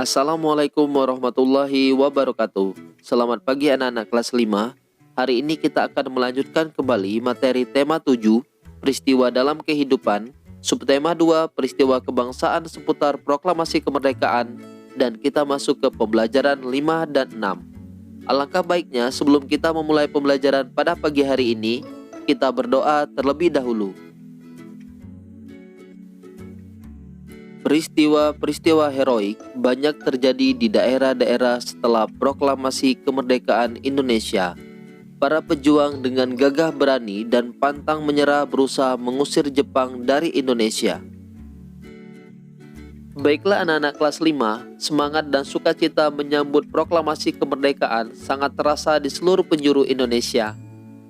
Assalamualaikum warahmatullahi wabarakatuh. Selamat pagi anak-anak kelas 5. Hari ini kita akan melanjutkan kembali materi tema 7, peristiwa dalam kehidupan, subtema 2, peristiwa kebangsaan seputar proklamasi kemerdekaan, dan kita masuk ke pembelajaran 5 dan 6. Alangkah baiknya sebelum kita memulai pembelajaran pada pagi hari ini, kita berdoa terlebih dahulu. Peristiwa-peristiwa heroik banyak terjadi di daerah-daerah setelah proklamasi kemerdekaan Indonesia. Para pejuang dengan gagah berani dan pantang menyerah berusaha mengusir Jepang dari Indonesia. Baiklah anak-anak kelas 5, semangat dan sukacita menyambut proklamasi kemerdekaan sangat terasa di seluruh penjuru Indonesia.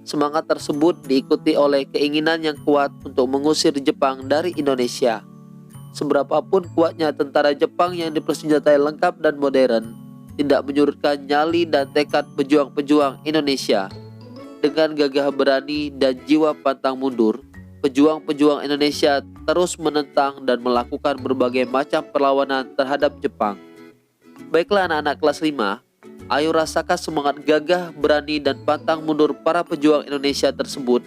Semangat tersebut diikuti oleh keinginan yang kuat untuk mengusir Jepang dari Indonesia. Seberapapun kuatnya tentara Jepang yang dipersenjatai lengkap dan modern, tidak menyurutkan nyali dan tekad pejuang-pejuang Indonesia. Dengan gagah berani dan jiwa pantang mundur, pejuang-pejuang Indonesia terus menentang dan melakukan berbagai macam perlawanan terhadap Jepang. Baiklah anak-anak kelas 5, ayo rasakan semangat gagah, berani, dan pantang mundur para pejuang Indonesia tersebut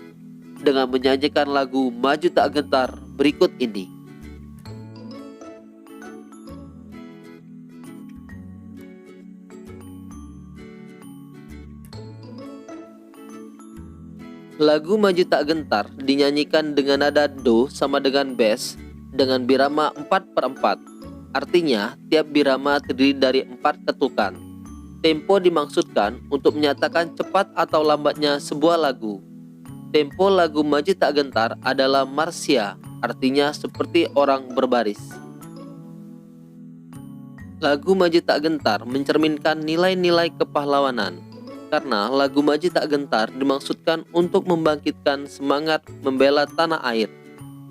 dengan menyanyikan lagu Maju Tak Gentar berikut ini. Lagu Maju Tak Gentar dinyanyikan dengan nada do sama dengan bass dengan birama 4/4. Artinya, tiap birama terdiri dari 4 ketukan. Tempo dimaksudkan untuk menyatakan cepat atau lambatnya sebuah lagu. Tempo lagu Maju Tak Gentar adalah marsia, artinya seperti orang berbaris. Lagu Maju Tak Gentar mencerminkan nilai-nilai kepahlawanan. Karena lagu Maju Tak Gentar dimaksudkan untuk membangkitkan semangat membela tanah air.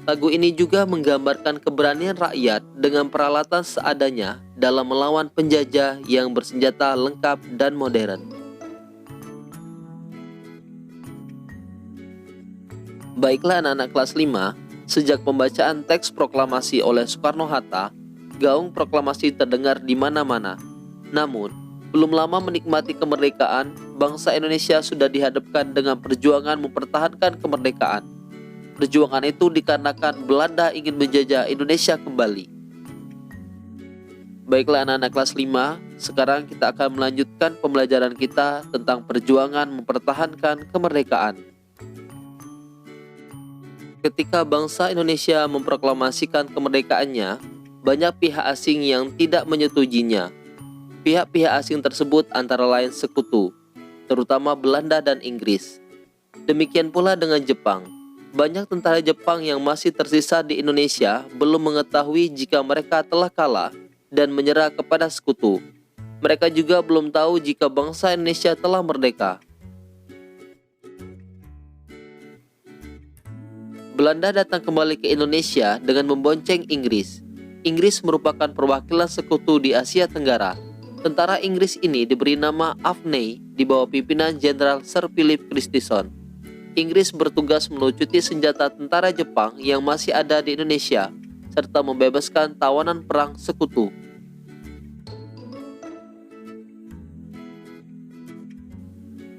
Lagu ini juga menggambarkan keberanian rakyat dengan peralatan seadanya dalam melawan penjajah yang bersenjata lengkap dan modern. Baiklah anak-anak kelas 5, sejak pembacaan teks proklamasi oleh Soekarno-Hatta, gaung proklamasi terdengar di mana-mana. Namun, belum lama menikmati kemerdekaan, bangsa Indonesia sudah dihadapkan dengan perjuangan mempertahankan kemerdekaan. Perjuangan itu dikarenakan Belanda ingin menjajah Indonesia kembali. Baiklah anak-anak kelas 5, sekarang kita akan melanjutkan pembelajaran kita tentang perjuangan mempertahankan kemerdekaan. Ketika bangsa Indonesia memproklamasikan kemerdekaannya, banyak pihak asing yang tidak menyetujuinya. Pihak-pihak asing tersebut antara lain sekutu, terutama Belanda dan Inggris. Demikian pula dengan Jepang. Banyak tentara Jepang yang masih tersisa di Indonesia belum mengetahui jika mereka telah kalah dan menyerah kepada sekutu. Mereka juga belum tahu jika bangsa Indonesia telah merdeka. Belanda datang kembali ke Indonesia dengan membonceng Inggris. Inggris merupakan perwakilan sekutu di Asia Tenggara. Tentara Inggris ini diberi nama Avney di bawah pimpinan Jenderal Sir Philip Christison. Inggris bertugas melucuti senjata tentara Jepang yang masih ada di Indonesia, serta membebaskan tawanan perang sekutu.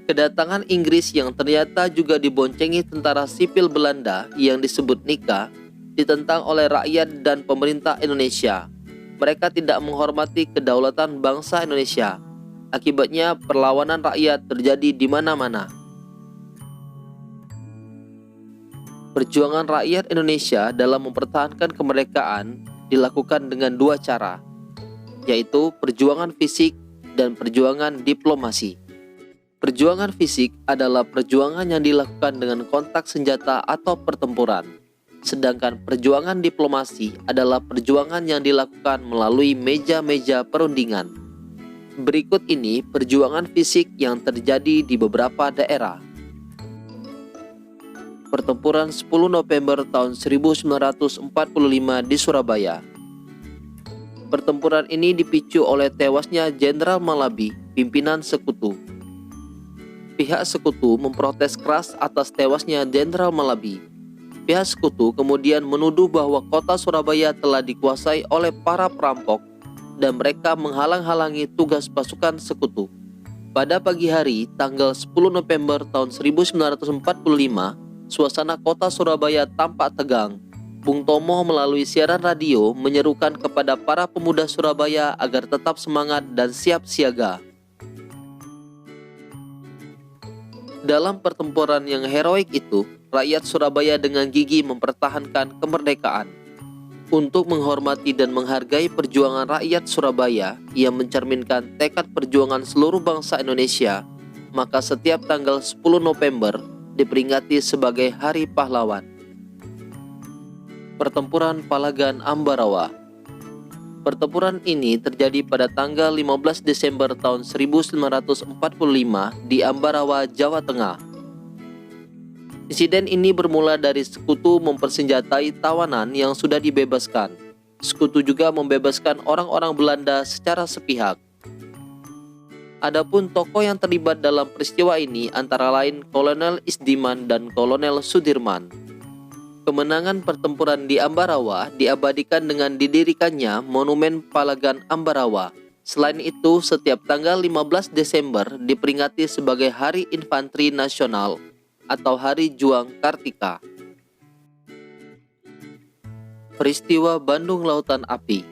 Kedatangan Inggris yang ternyata juga diboncengi tentara sipil Belanda yang disebut Nika, ditentang oleh rakyat dan pemerintah Indonesia. Mereka tidak menghormati kedaulatan bangsa Indonesia. Akibatnya perlawanan rakyat terjadi di mana-mana. Perjuangan rakyat Indonesia dalam mempertahankan kemerdekaan dilakukan dengan dua cara, yaitu perjuangan fisik dan perjuangan diplomasi. Perjuangan fisik adalah perjuangan yang dilakukan dengan kontak senjata atau pertempuran. Sedangkan perjuangan diplomasi adalah perjuangan yang dilakukan melalui meja-meja perundingan. Berikut ini perjuangan fisik yang terjadi di beberapa daerah. Pertempuran 10 November tahun 1945 di Surabaya. Pertempuran ini dipicu oleh tewasnya Jenderal Malabi, pimpinan sekutu. Pihak sekutu memprotes keras atas tewasnya Jenderal Malabi. Pihak sekutu kemudian menuduh bahwa kota Surabaya telah dikuasai oleh para perampok dan mereka menghalang-halangi tugas pasukan sekutu. Pada pagi hari, tanggal 10 November tahun 1945, suasana kota Surabaya tampak tegang. Bung Tomo melalui siaran radio menyerukan kepada para pemuda Surabaya agar tetap semangat dan siap siaga. Dalam pertempuran yang heroik itu, rakyat Surabaya dengan gigih mempertahankan kemerdekaan. Untuk menghormati dan menghargai perjuangan rakyat Surabaya yang mencerminkan tekad perjuangan seluruh bangsa Indonesia, maka setiap tanggal 10 November diperingati sebagai Hari Pahlawan. Pertempuran Palagan Ambarawa. Pertempuran ini terjadi pada tanggal 15 Desember tahun 1945 di Ambarawa, Jawa Tengah. Insiden ini bermula dari sekutu mempersenjatai tawanan yang sudah dibebaskan. Sekutu juga membebaskan orang-orang Belanda secara sepihak. Adapun tokoh yang terlibat dalam peristiwa ini antara lain Kolonel Isdiman dan Kolonel Sudirman. Kemenangan pertempuran di Ambarawa diabadikan dengan didirikannya Monumen Palagan Ambarawa. Selain itu, setiap tanggal 15 Desember diperingati sebagai Hari Infanteri Nasional atau Hari Juang Kartika. Peristiwa Bandung Lautan Api.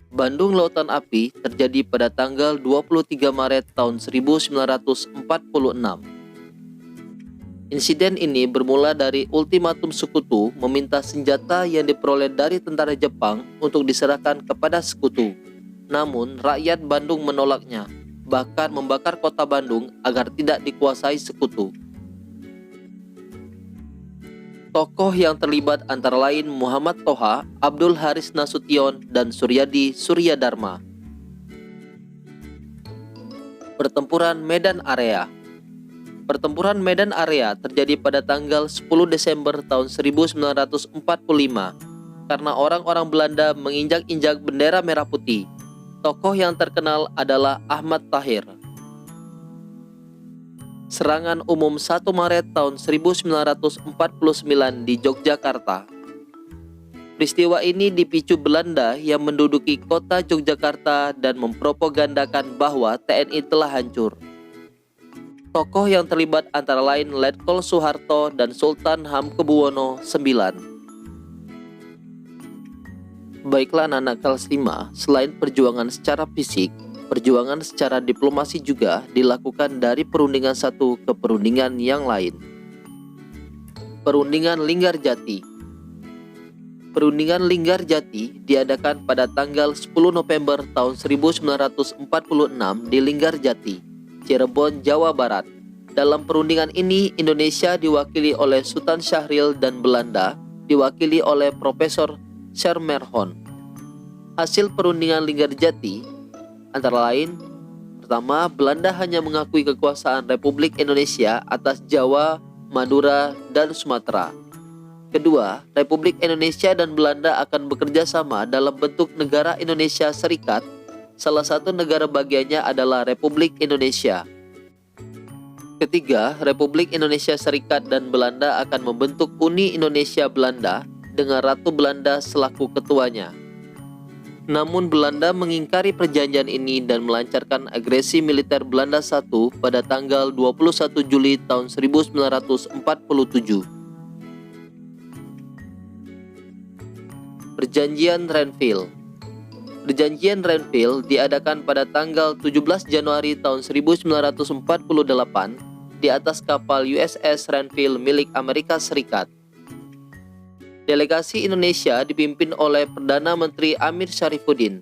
Bandung Lautan Api terjadi pada tanggal 23 Maret tahun 1946. Insiden ini bermula dari ultimatum sekutu meminta senjata yang diperoleh dari tentara Jepang untuk diserahkan kepada sekutu. Namun, rakyat Bandung menolaknya, bahkan membakar kota Bandung agar tidak dikuasai sekutu. Tokoh yang terlibat antara lain Muhammad Toha, Abdul Haris Nasution, dan Suryadi Suryadharma. Pertempuran Medan Area. Pertempuran Medan Area terjadi pada tanggal 10 Desember tahun 1945 karena orang-orang Belanda menginjak-injak bendera merah putih. Tokoh yang terkenal adalah Ahmad Tahir. Serangan umum 1 Maret tahun 1949 di Yogyakarta. Peristiwa ini dipicu Belanda yang menduduki kota Yogyakarta dan mempropagandakan bahwa TNI telah hancur. Tokoh yang terlibat antara lain Letkol Soeharto dan Sultan Hamengkubuwono IX. Baiklah anak-anak kelas 5, selain perjuangan secara fisik, perjuangan secara diplomasi juga dilakukan dari perundingan satu ke perundingan yang lain. Perundingan Linggarjati. Perundingan Linggarjati diadakan pada tanggal 10 November tahun 1946 di Linggarjati, Cirebon, Jawa Barat. Dalam perundingan ini, Indonesia diwakili oleh Sultan Syahrir dan Belanda diwakili oleh Profesor Schermerhorn. Hasil perundingan Linggarjati antara lain, pertama, Belanda hanya mengakui kekuasaan Republik Indonesia atas Jawa, Madura, dan Sumatera. Kedua, Republik Indonesia dan Belanda akan bekerja sama dalam bentuk negara Indonesia Serikat. Salah satu negara bagiannya adalah Republik Indonesia. Ketiga, Republik Indonesia Serikat dan Belanda akan membentuk Uni Indonesia Belanda dengan Ratu Belanda selaku ketuanya. Namun Belanda mengingkari perjanjian ini dan melancarkan agresi militer Belanda I pada tanggal 21 Juli tahun 1947. Perjanjian Renville. Perjanjian Renville diadakan pada tanggal 17 Januari tahun 1948 di atas kapal USS Renville milik Amerika Serikat. Delegasi Indonesia dipimpin oleh Perdana Menteri Amir Syarifuddin.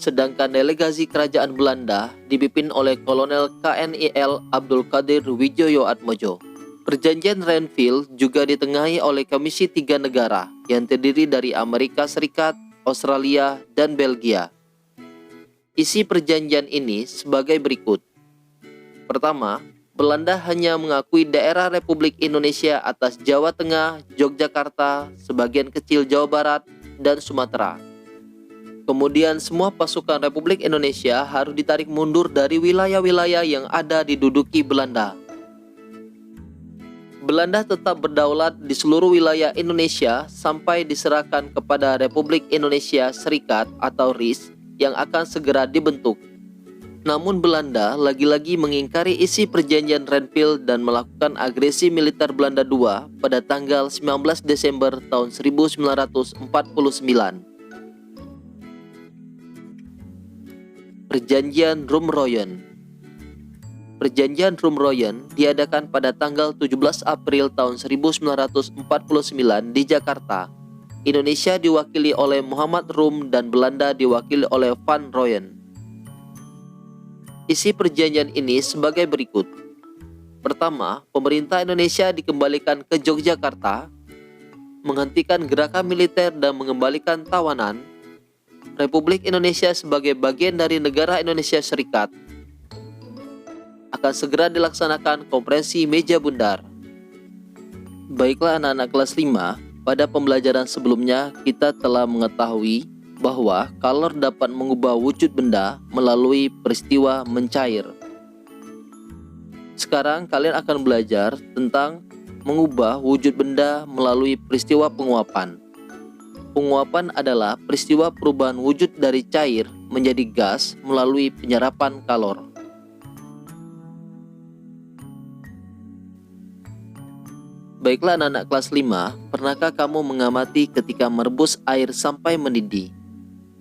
Sedangkan delegasi kerajaan Belanda dipimpin oleh Kolonel KNIL Abdul Qadir Wijoyo-Atmojo. Perjanjian Renville juga ditengahi oleh Komisi 3 negara yang terdiri dari Amerika Serikat, Australia, dan Belgia. Isi perjanjian ini sebagai berikut. Pertama, Belanda hanya mengakui daerah Republik Indonesia atas Jawa Tengah, Yogyakarta, sebagian kecil Jawa Barat, dan Sumatera. Kemudian semua pasukan Republik Indonesia harus ditarik mundur dari wilayah-wilayah yang ada diduduki Belanda. Belanda tetap berdaulat di seluruh wilayah Indonesia sampai diserahkan kepada Republik Indonesia Serikat atau RIS yang akan segera dibentuk. Namun Belanda lagi-lagi mengingkari isi perjanjian Renville dan melakukan agresi militer Belanda II pada tanggal 19 Desember tahun 1949. Perjanjian Rumroyen. Perjanjian Rumroyen diadakan pada tanggal 17 April tahun 1949 di Jakarta. Indonesia diwakili oleh Muhammad Rum dan Belanda diwakili oleh Van Rooyen. Isi perjanjian ini sebagai berikut. Pertama, pemerintah Indonesia dikembalikan ke Yogyakarta, menghentikan gerakan militer dan mengembalikan tawanan. Republik Indonesia sebagai bagian dari negara Indonesia Serikat. Akan segera dilaksanakan konferensi meja bundar. Baiklah anak-anak kelas 5, pada pembelajaran sebelumnya kita telah mengetahui bahwa kalor dapat mengubah wujud benda melalui peristiwa mencair. Sekarang kalian akan belajar tentang mengubah wujud benda melalui peristiwa penguapan. Penguapan adalah peristiwa perubahan wujud dari cair menjadi gas melalui penyerapan kalor. Baiklah anak-anak kelas 5, pernahkah kamu mengamati ketika merebus air sampai mendidih?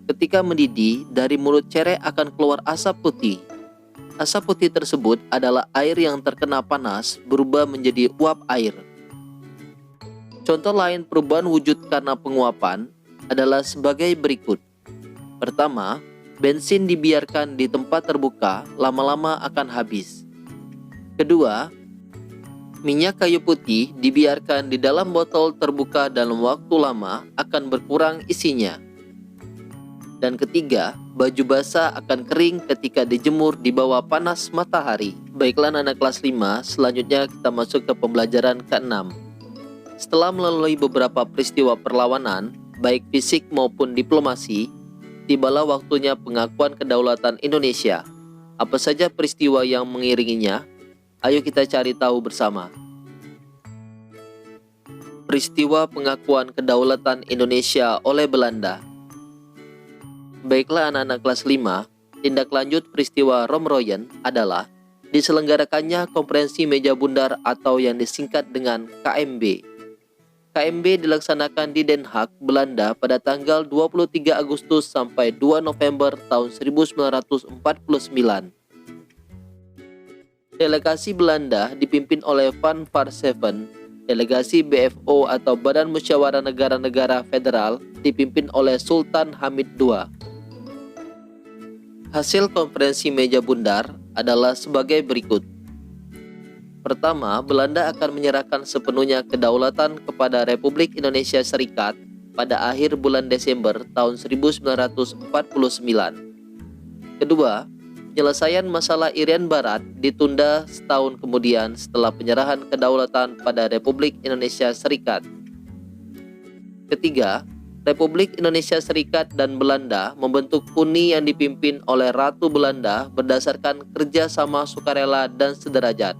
Ketika mendidih, dari mulut cerek akan keluar asap putih. Asap putih tersebut adalah air yang terkena panas berubah menjadi uap air. Contoh lain perubahan wujud karena penguapan adalah sebagai berikut. Pertama, bensin dibiarkan di tempat terbuka, lama-lama akan habis. Kedua, minyak kayu putih dibiarkan di dalam botol terbuka dalam waktu lama akan berkurang isinya. Dan ketiga, baju basah akan kering ketika dijemur di bawah panas matahari. Baiklah anak kelas 5, selanjutnya kita masuk ke pembelajaran ke-6. Setelah melalui beberapa peristiwa perlawanan, baik fisik maupun diplomasi, tibalah waktunya pengakuan kedaulatan Indonesia. Apa saja peristiwa yang mengiringinya? Ayo kita cari tahu bersama. Peristiwa pengakuan kedaulatan Indonesia oleh Belanda. Baiklah anak-anak kelas 5, tindak lanjut peristiwa Rumroyen adalah diselenggarakannya konferensi meja bundar atau yang disingkat dengan KMB. KMB dilaksanakan di Den Haag, Belanda pada tanggal 23 Agustus sampai 2 November tahun 1949. Delegasi Belanda dipimpin oleh Van Varsseven. Delegasi BFO atau Badan Musyawarah Negara-Negara Federal dipimpin oleh Sultan Hamid II. Hasil konferensi meja bundar adalah sebagai berikut. Pertama, Belanda akan menyerahkan sepenuhnya kedaulatan kepada Republik Indonesia Serikat pada akhir bulan Desember tahun 1949. Kedua, penyelesaian masalah Irian Barat ditunda setahun kemudian setelah penyerahan kedaulatan pada Republik Indonesia Serikat. Ketiga, Republik Indonesia Serikat dan Belanda membentuk Uni yang dipimpin oleh Ratu Belanda berdasarkan kerjasama sukarela dan sederajat.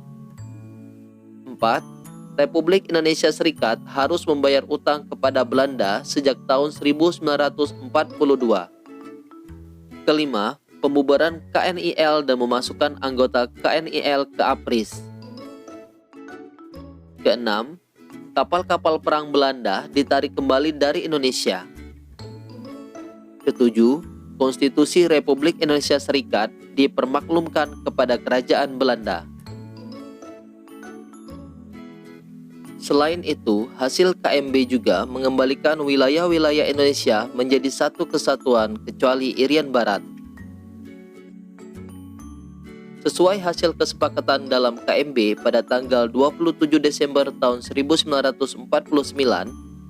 4. Republik Indonesia Serikat harus membayar utang kepada Belanda sejak tahun 1942. Kelima, pembubaran KNIL dan memasukkan anggota KNIL ke APRIS. Keenam, kapal-kapal perang Belanda ditarik kembali dari Indonesia. Ketujuh, Konstitusi Republik Indonesia Serikat dipermaklumkan kepada Kerajaan Belanda. Selain itu, hasil KMB juga mengembalikan wilayah-wilayah Indonesia menjadi satu kesatuan kecuali Irian Barat. Sesuai hasil kesepakatan dalam KMB pada tanggal 27 Desember tahun 1949,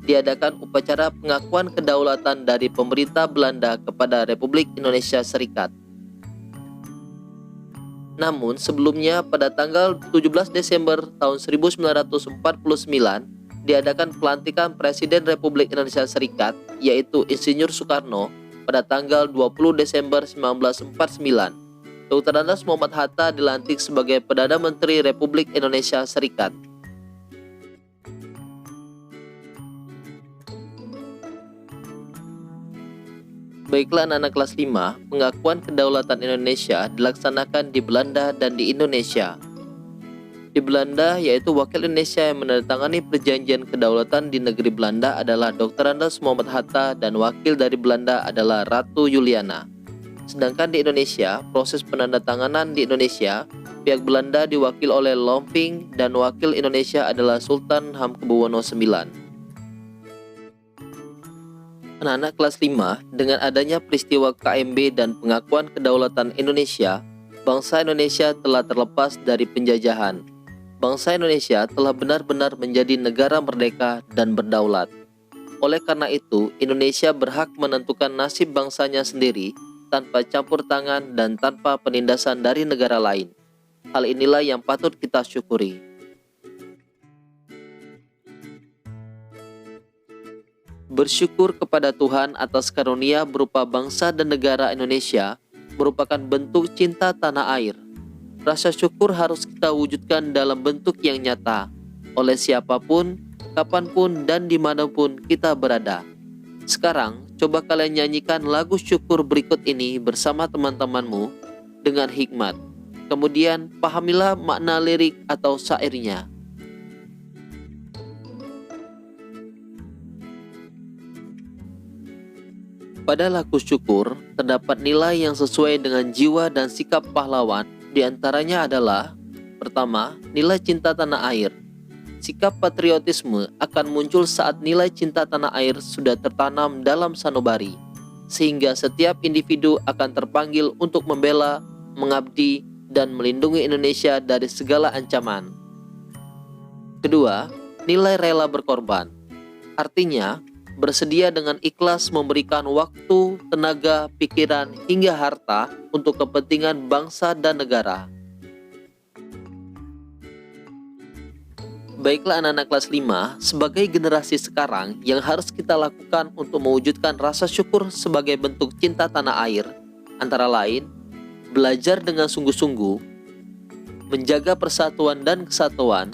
diadakan upacara pengakuan kedaulatan dari pemerintah Belanda kepada Republik Indonesia Serikat. Namun sebelumnya pada tanggal 17 Desember tahun 1949 diadakan pelantikan Presiden Republik Indonesia Serikat yaitu Insinyur Soekarno pada tanggal 20 Desember 1949. Dr. Andes Muhammad Hatta dilantik sebagai Perdana Menteri Republik Indonesia Serikat. Baiklah anak-anak kelas 5, pengakuan kedaulatan Indonesia dilaksanakan di Belanda dan di Indonesia. Di Belanda, yaitu wakil Indonesia yang menandatangani perjanjian kedaulatan di negeri Belanda adalah Dr. Andes Muhammad Hatta dan wakil dari Belanda adalah Ratu Juliana. Sedangkan di Indonesia, proses penandatanganan di Indonesia, pihak Belanda diwakil oleh Lomping dan wakil Indonesia adalah Sultan Hamengkubuwono IX. Anak-anak kelas 5, dengan adanya peristiwa KMB dan pengakuan kedaulatan Indonesia, bangsa Indonesia telah terlepas dari penjajahan. Bangsa Indonesia telah benar-benar menjadi negara merdeka dan berdaulat. Oleh karena itu, Indonesia berhak menentukan nasib bangsanya sendiri tanpa campur tangan dan tanpa penindasan dari negara lain. Hal inilah yang patut kita syukuri. Bersyukur kepada Tuhan atas karunia berupa bangsa dan negara Indonesia merupakan bentuk cinta tanah air. Rasa syukur harus kita wujudkan dalam bentuk yang nyata, oleh siapapun, kapanpun, dan dimanapun kita berada. Sekarang, coba kalian nyanyikan lagu syukur berikut ini bersama teman-temanmu dengan hikmat. Kemudian, pahamilah makna lirik atau syairnya. Pada lagu syukur, terdapat nilai yang sesuai dengan jiwa dan sikap pahlawan. Di antaranya adalah: pertama, nilai cinta tanah air. Sikap patriotisme akan muncul saat nilai cinta tanah air sudah tertanam dalam sanubari, sehingga setiap individu akan terpanggil untuk membela, mengabdi, dan melindungi Indonesia dari segala ancaman. Kedua, nilai rela berkorban. Artinya, bersedia dengan ikhlas memberikan waktu, tenaga, pikiran, hingga harta untuk kepentingan bangsa dan negara. Baiklah anak-anak kelas 5, sebagai generasi sekarang yang harus kita lakukan untuk mewujudkan rasa syukur sebagai bentuk cinta tanah air, antara lain, belajar dengan sungguh-sungguh, menjaga persatuan dan kesatuan,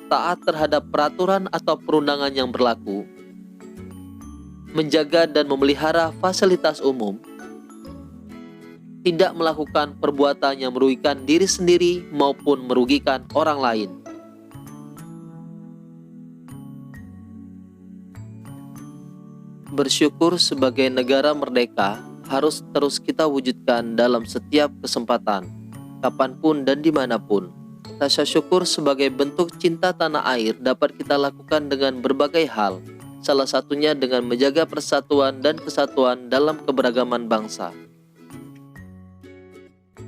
taat terhadap peraturan atau perundangan yang berlaku, menjaga dan memelihara fasilitas umum, tidak melakukan perbuatan yang merugikan diri sendiri maupun merugikan orang lain. Bersyukur sebagai negara merdeka harus terus kita wujudkan dalam setiap kesempatan, kapanpun dan dimanapun. Rasa syukur sebagai bentuk cinta tanah air dapat kita lakukan dengan berbagai hal, salah satunya dengan menjaga persatuan dan kesatuan dalam keberagaman bangsa.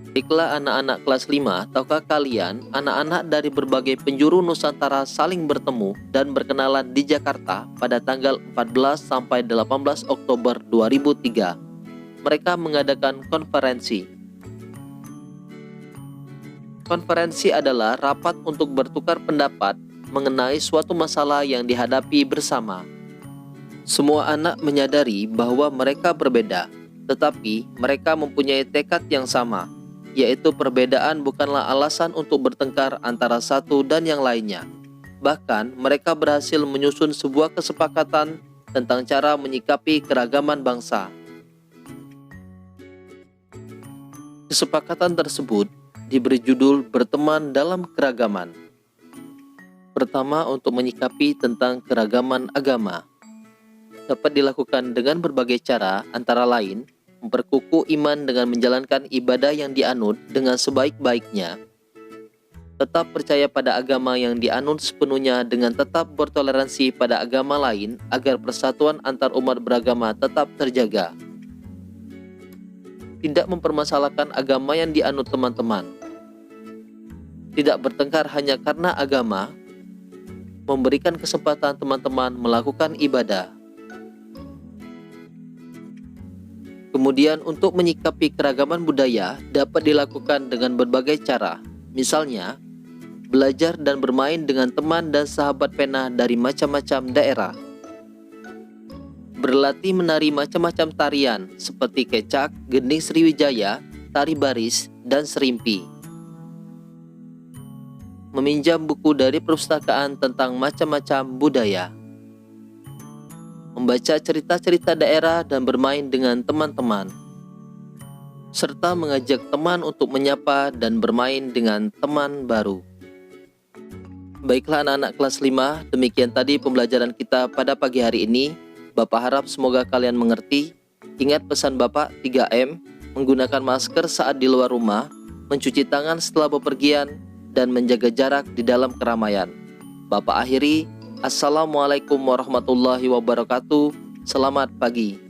Baiklah anak-anak kelas 5, tahukah kalian anak-anak dari berbagai penjuru Nusantara saling bertemu dan berkenalan di Jakarta pada tanggal 14 sampai 18 Oktober 2003. Mereka mengadakan konferensi. Konferensi adalah rapat untuk bertukar pendapat mengenai suatu masalah yang dihadapi bersama. Semua anak menyadari bahwa mereka berbeda, tetapi mereka mempunyai tekad yang sama, yaitu perbedaan bukanlah alasan untuk bertengkar antara satu dan yang lainnya. Bahkan, mereka berhasil menyusun sebuah kesepakatan tentang cara menyikapi keragaman bangsa. Kesepakatan tersebut diberi judul Berteman dalam Keragaman. Pertama, untuk menyikapi tentang keragaman agama. Dapat dilakukan dengan berbagai cara, antara lain memperkukuh iman dengan menjalankan ibadah yang dianut dengan sebaik-baiknya, tetap percaya pada agama yang dianut sepenuhnya dengan tetap bertoleransi pada agama lain agar persatuan antar umat beragama tetap terjaga, tidak mempermasalahkan agama yang dianut teman-teman, tidak bertengkar hanya karena agama, memberikan kesempatan teman-teman melakukan ibadah. Kemudian untuk menyikapi keragaman budaya dapat dilakukan dengan berbagai cara. Misalnya, belajar dan bermain dengan teman dan sahabat pena dari macam-macam daerah. Berlatih menari macam-macam tarian seperti kecak, gending Sriwijaya, tari baris, dan serimpi. Meminjam buku dari perpustakaan tentang macam-macam budaya. membaca cerita-cerita daerah dan bermain dengan teman-teman, serta mengajak teman untuk menyapa dan bermain dengan teman baru. Baiklah anak-anak kelas 5, demikian tadi pembelajaran kita pada pagi hari ini. Bapak harap semoga kalian mengerti. Ingat pesan Bapak 3M, menggunakan masker saat di luar rumah, mencuci tangan setelah bepergian, dan menjaga jarak di dalam keramaian. Bapak akhiri, Assalamualaikum warahmatullahi wabarakatuh. Selamat pagi.